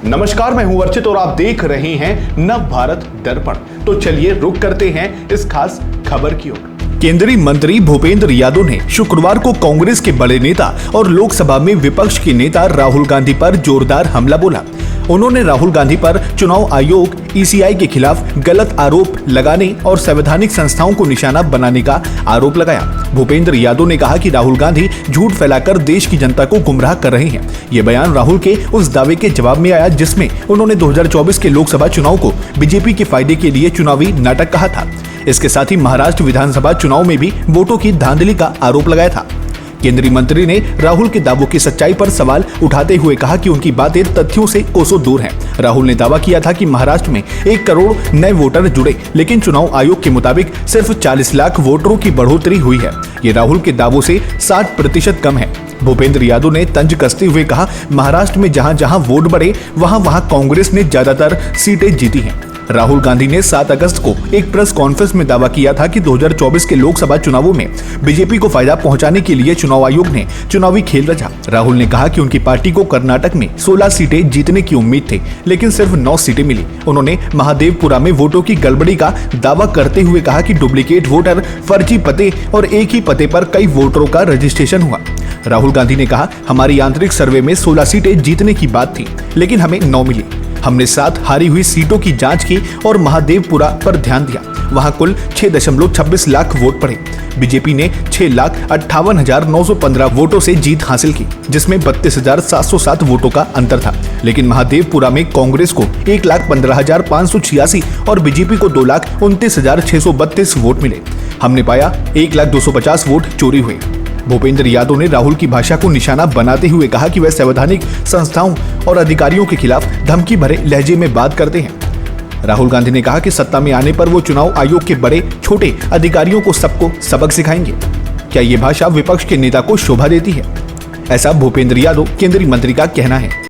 नमस्कार, मैं हूं अर्चित और आप देख रहे हैं नव भारत दर्पण। तो चलिए रुक करते हैं इस खास खबर की ओर। केंद्रीय मंत्री भूपेंद्र यादव ने शुक्रवार को कांग्रेस के बड़े नेता और लोकसभा में विपक्ष के नेता राहुल गांधी पर जोरदार हमला बोला। उन्होंने राहुल गांधी पर चुनाव आयोग ईसीआई के खिलाफ गलत आरोप लगाने और संवैधानिक संस्थाओं को निशाना बनाने का आरोप लगाया। भूपेंद्र यादव ने कहा कि राहुल गांधी झूठ फैलाकर देश की जनता को गुमराह कर रहे हैं। ये बयान राहुल के उस दावे के जवाब में आया जिसमें उन्होंने 2024 के लोकसभा चुनाव को बीजेपी के फायदे के लिए चुनावी नाटक कहा था। इसके साथ ही महाराष्ट्र विधानसभा चुनाव में भी वोटों की धांधली का आरोप लगाया था। केंद्रीय मंत्री ने राहुल के दावों की सच्चाई पर सवाल उठाते हुए कहा कि उनकी बातें तथ्यों से कोसों दूर हैं। राहुल ने दावा किया था कि महाराष्ट्र में 1 करोड़ नए वोटर जुड़े, लेकिन चुनाव आयोग के मुताबिक सिर्फ 40 लाख वोटरों की बढ़ोतरी हुई है। ये राहुल के दावों से 60% कम है। भूपेंद्र यादव ने तंज कसते हुए कहा, महाराष्ट्र में जहां जहां वोट बढ़े वहां वहां कांग्रेस ने ज्यादातर सीटें जीती हैं। राहुल गांधी ने 7 अगस्त को एक प्रेस कॉन्फ्रेंस में दावा किया था कि 2024 के लोकसभा चुनावों में बीजेपी को फायदा पहुंचाने के लिए चुनाव आयोग ने चुनावी खेल रचा। राहुल ने कहा कि उनकी पार्टी को कर्नाटक में 16 सीटें जीतने की उम्मीद थी, लेकिन सिर्फ 9 सीटें मिली। उन्होंने महादेवपुरा में वोटों की गड़बड़ी का दावा करते हुए कहा कि डुप्लीकेट वोटर, फर्जी पते और एक ही पते पर कई वोटरों का रजिस्ट्रेशन हुआ। राहुल गांधी ने कहा, हमारी आंतरिक सर्वे में 16 सीटें जीतने की बात थी, लेकिन हमें 9 मिली। हमने 7 हारी हुई सीटों की जांच की और महादेवपुरा पर ध्यान दिया। वहां कुल 6.26 लाख वोट पड़े। बीजेपी ने 6,58,915 वोटों से जीत हासिल की, जिसमें 32,707 वोटों का अंतर था। लेकिन महादेवपुरा में कांग्रेस को 1,15,586 और बीजेपी को 2,29,632 वोट मिले। हमने पाया 1,0250 वोट चोरी हुए। भूपेंद्र यादव ने राहुल की भाषा को निशाना बनाते हुए कहा कि वह संवैधानिक संस्थाओं और अधिकारियों के खिलाफ धमकी भरे लहजे में बात करते हैं। राहुल गांधी ने कहा कि सत्ता में आने पर वो चुनाव आयोग के बड़े छोटे अधिकारियों को सबको सबक सिखाएंगे। क्या ये भाषा विपक्ष के नेता को शोभा देती है? ऐसा भूपेंद्र यादव केंद्रीय मंत्री का कहना है।